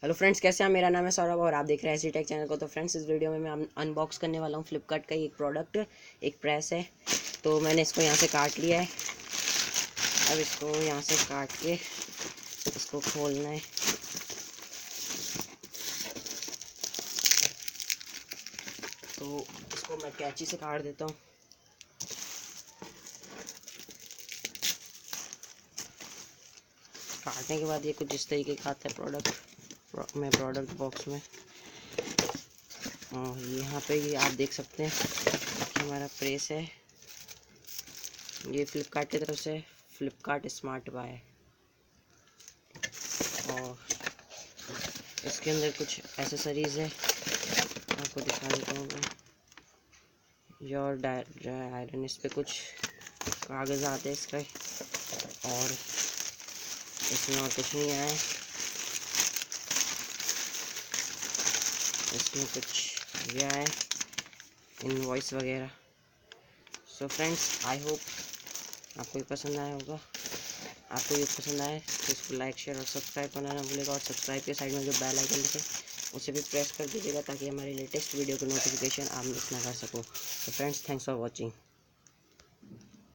Hello friends, कैसे हैं? मेरा नाम है सौरभ और आप देख रहे हैं टेक चैनल को। तो फ्रेंड्स, इस वीडियो में मैं अनबॉक्स करने वाला हूँ फ्लिपकार्ट का एक प्रोडक्ट, एक प्रेस है। तो मैंने इसको यहाँ से काट लिया है। अब इसको यहाँ से काट के इसको खोलना है। तो इसको मैं कैंची से काट देता हूँ। काटने के बाद ये कुछ इस तरीके का आता है प्रोडक्ट बॉक्स में। और यहाँ पे ये आप देख सकते हैं कि हमारा प्रेस है। ये फ्लिपकार्ट की तरफ से फ्लिपकार्ट स्मार्ट बाय है। और इसके अंदर कुछ एसेसरीज़ है, आपको दिखा देता हूँ मैं। योर ड्राई आयरन, इस पर कुछ कागज़ आते हैं इसका, और इसमें और कुछ नहीं आया है। इसमें कुछ ये है इनवॉइस वगैरह। सो फ्रेंड्स, आई होप आपको ये पसंद आया होगा। आपको ये पसंद आए तो इसको लाइक, शेयर और सब्सक्राइब करना ना भूलेगा। और सब्सक्राइब के साइड में जो बेल आइकन है उसे भी प्रेस कर दीजिएगा, ताकि हमारी लेटेस्ट वीडियो की नोटिफिकेशन आप मिस ना कर सको। तो फ्रेंड्स, थैंक्स फॉर वॉचिंग।